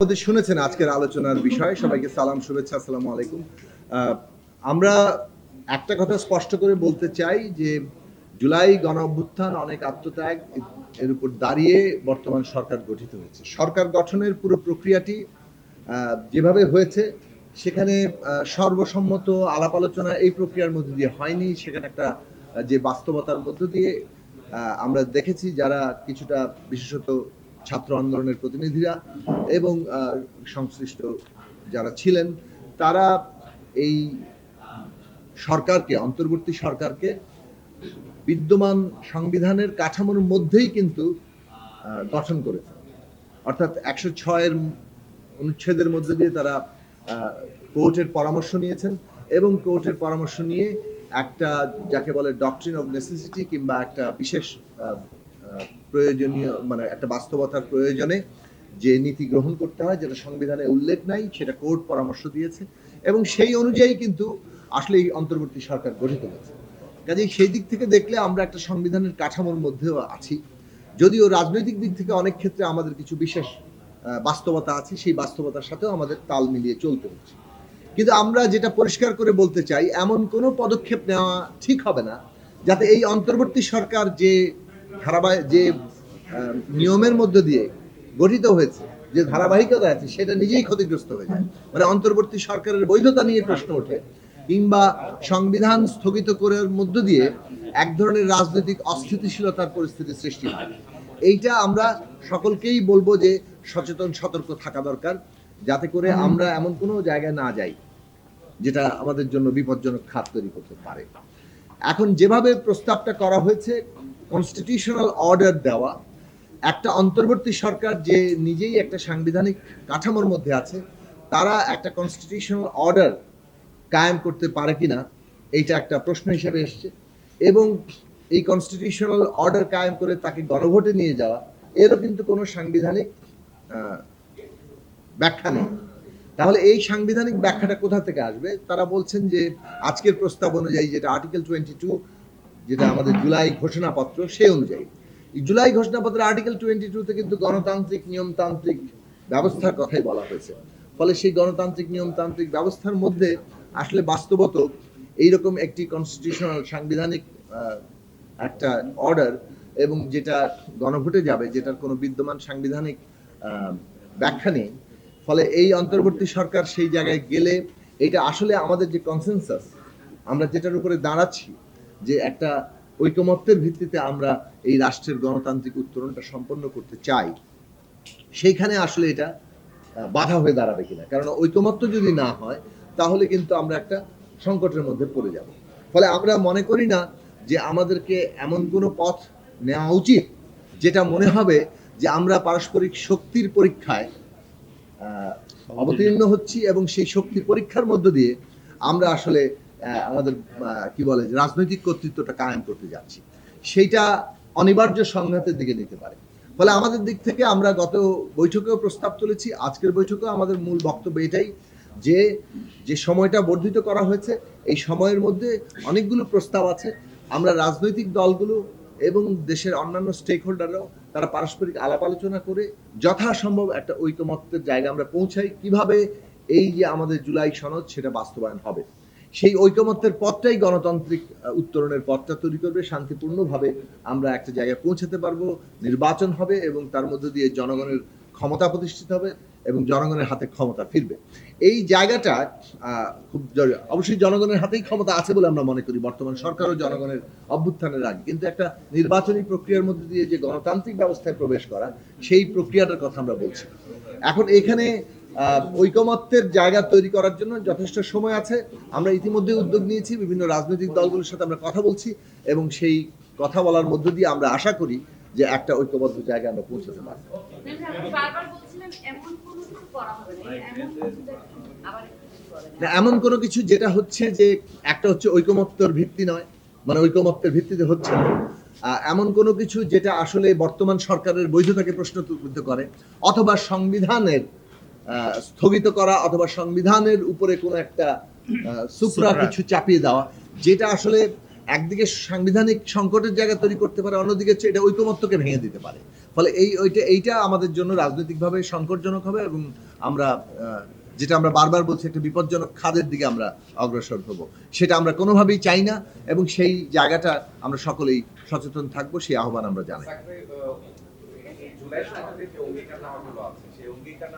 আমাদের শুনেছেন আজকের আলোচনার বিষয়। সবাইকে সালাম, শুভেচ্ছা, আসসালামু আলাইকুম। আমরা একটা কথা স্পষ্ট করে বলতে চাই যে জুলাই গণ অভ্যুত্থান, অনেক আত্মত্যাগ এর উপর দাঁড়িয়ে বর্তমান সরকার গঠিত হয়েছে। সরকার গঠনের পুরো প্রক্রিয়াটি যেভাবে হয়েছে সেখানে সর্বসম্মত আলাপ আলোচনা এই প্রক্রিয়ার মধ্যে দিয়ে হয়নি। সেখানে একটা যে বাস্তবতার মধ্য দিয়ে আমরা দেখেছি যারা কিছুটা বিশেষত ছাত্র আন্দোলনের প্রতিনিধিরা এবং সংশ্লিষ্ট যারা ছিলেন তারা এই সরকারকে, অন্তর্বর্তী সরকারকে বিদ্যমান সংবিধানের কাঠামোর মধ্যেই কিন্তু গঠন করেছে। অর্থাৎ 106 অনুচ্ছেদের মধ্যে দিয়ে তারা কোর্টের পরামর্শ নিয়েছেন এবং কোর্টের পরামর্শ নিয়ে একটা যাকে বলে ডক্ট্রিন অফ নেসেসিটি কিংবা একটা বিশেষ প্রয়োজনীয় মানে একটা বাস্তবতার প্রয়োজনে যে নীতি গ্রহণ করতে হয় যেটা সংবিধানে উল্লেখ নাই সেটা কোর্ট পরামর্শ দিয়েছে এবং সেই অনুযায়ী কিন্তু আসলে এই অন্তর্বর্তী সরকার গঠিত হয়েছে। কাজেই সেই দিক থেকে দেখলে আমরা একটা সংবিধানের কাঠামোর মধ্যেও আছি, যদিও রাজনৈতিক দিক থেকে অনেক ক্ষেত্রে আমাদের কিছু বিশেষ বাস্তবতা আছে, সেই বাস্তবতার সাথেও আমাদের তাল মিলিয়ে চলতে হচ্ছে। কিন্তু আমরা যেটা পরিষ্কার করে বলতে চাই, এমন কোনো পদক্ষেপ নেওয়া ঠিক হবে না যাতে এই অন্তর্বর্তী সরকার যে যে নিয়মের মধ্য দিয়ে গঠিত হয়েছে, যে ধারাবাহিকতা আছে সেটা নিজেই ক্ষতিগ্রস্ত হয়ে যায়। মানে অন্তর্বর্তী সরকারের বৈধতা নিয়ে প্রশ্ন ওঠে কিংবা সংবিধান স্থগিত করার মধ্য দিয়ে এক ধরনের রাজনৈতিক অস্থিতিশীলতার পরিস্থিতি সৃষ্টি হয়। এইটা আমরা সকলকেই বলবো যে সচেতন সতর্ক থাকা দরকার, যাতে করে আমরা এমন কোনো জায়গায় না যাই যেটা আমাদের জন্য বিপজ্জনক খাত তৈরি করতে পারে। এখন যেভাবে প্রস্তাবটা করা হয়েছে, কনস্টিটিউশনাল অর্ডার দেওয়া, একটা অন্তর্বর্তী সরকার যে নিজেই একটা সাংবিধানিক কাঠামোর মধ্যে আছে, তারা একটা কনস্টিটিউশনাল অর্ডার কায়েম করতে পারে কিনা এইটা একটা প্রশ্ন হিসেবে এসছে। এবং এই কনস্টিটিউশনাল অর্ডার কায়েম করে তাকে গণভোটে নিয়ে যাওয়া, এরও কিন্তু কোনো সাংবিধানিক ব্যাখ্যা নেই। তাহলে এই সাংবিধানিক ব্যাখ্যাটা কোথা থেকে আসবে? তারা বলছেন যে আজকের প্রস্তাব অনুযায়ী, যেটা আর্টিকেল 22, যেটা আমাদের জুলাই ঘোষণাপত্র, সেই অনুযায়ী জুলাই ঘোষণাপত্রের আর্টিকেল 22-তে কিন্তু গণতান্ত্রিক নিয়মতান্ত্রিক ব্যবস্থার কথাই বলা হয়েছে। ফলে সেই গণতান্ত্রিক নিয়মতান্ত্রিক ব্যবস্থার মধ্যে আসলে বাস্তবত এইরকম একটি কনস্টিটিউশনাল সাংবিধানিক একটা অর্ডার এবং যেটা গণভোটে যাবে, যেটার কোনো বিদ্যমান সাংবিধানিক ব্যাখ্যা নেই। ফলে এই অন্তর্বর্তী সরকার সেই জায়গায় গেলে এটা আসলে আমাদের যে কনসেনসাস, আমরা যেটার উপরে দাঁড়াচ্ছি, যে একটা ঐকমত্যের ভিত্তিতে আমরা এই রাষ্ট্রের গণতান্ত্রিক উত্তরণটা সম্পন্ন করতে চাই, সেইখানে আসলে এটা বাধা হয়ে দাঁড়াবে কিনা। কারণ ঐকমত্য যদি না হয় তাহলে কিন্তু আমরা একটা সংকটের মধ্যে পড়ে যাব। ফলে আমরা মনে করি না যে আমাদেরকে এমন কোনো পথ নেওয়া উচিত যেটা মনে হবে যে আমরা পারস্পরিক শক্তির পরীক্ষায় অবতীর্ণ হচ্ছি এবং সেই শক্তির পরীক্ষার মধ্য দিয়ে আমরা আসলে আমাদের কি বলে রাজনৈতিক কর্তৃত্বটা কায়েম করতে যাচ্ছি। সেইটা অনিবার্য সংঘাতের দিকে নিতে পারে। ফলে আমাদের দিক থেকে আমরা গত বৈঠকেও প্রস্তাব তুলেছি, আজকের বৈঠকেও আমাদের মূল বক্তব্য এটাই যে যে সময়টা বর্ধিত করা হয়েছে, এই সময়ের মধ্যে অনেকগুলো প্রস্তাব আছে। আমরা রাজনৈতিক দলগুলো এবং দেশের অন্যান্য স্টেক হোল্ডাররাও তারা পারস্পরিক আলাপ আলোচনা করে যথাসম্ভব একটা ঐকমত্যের জায়গা আমরা পৌঁছাই, কিভাবে এই যে আমাদের জুলাই সনদ সেটা বাস্তবায়ন হবে। সেই ঐকমত্যের পথটাই গণতান্ত্রিক উত্তরণের পথটা তৈরি করবে। শান্তিপূর্ণভাবে আমরা একটা জায়গায় পৌঁছাতে পারবো, নির্বাচন হবে এবং তার মধ্য দিয়ে জনগণের ক্ষমতা প্রতিষ্ঠিত হবে এবং জনগণের হাতে ক্ষমতা ফিরবে। এই জায়গাটা খুব অবশ্যই জনগণের হাতেই ক্ষমতা আছে বলে আমরা মনে করি, বর্তমান সরকারও জনগণের অভ্যুত্থানের আগে। কিন্তু একটা নির্বাচনী প্রক্রিয়ার মধ্যে দিয়ে যে গণতান্ত্রিক ব্যবস্থায় প্রবেশ করা, সেই প্রক্রিয়াটার কথা আমরা বলছি। এখন এখানে ঐকমত্যের জায়গা তৈরি করার জন্য যথেষ্ট সময় আছে। আমরা ইতিমধ্যে উদ্যোগ নিয়েছি, বিভিন্ন রাজনৈতিক দলগুলোর সাথে আমরা কথা বলছি এবং সেই কথা বলার মধ্য দিয়ে আমরা আশা করি যে একটা ঐক্যবদ্ধ জায়গায় আমরা পৌঁছাতে পারব। এমন কোনো কিছু যেটা হচ্ছে যে একটা হচ্ছে ঐকমত্যের ভিত্তি নয়, মানে ঐকমত্যের ভিত্তিতে হচ্ছে না, এমন কোনো কিছু যেটা আসলে বর্তমান সরকারের বৈধতাকে প্রশ্নবিদ্ধ করে, অথবা সংবিধানের স্থগিত করা, অথবা সংবিধানের উপরে কোনো একটা সুপ্রা কিছু চাপিয়ে দেওয়া, যেটা আসলে একদিকে সাংবিধানিক সংকটের জায়গা তৈরি করতে পারে, অন্যদিকে হচ্ছে এটা ঐকমত্যকে ভেঙে দিতে পারে। ফলে এইটা আমাদের জন্য রাজনৈতিকভাবে সংকটজনক হবে এবং আমরা যেটা আমরা বারবার বলছি একটা বিপজ্জনক খাদের দিকে আমরা অগ্রসর হব, সেটা আমরা কোনোভাবেই চাই না এবং সেই জায়গাটা আমরা সকলেই সচেতন থাকবো, সেই আহ্বান আমরা জানাই।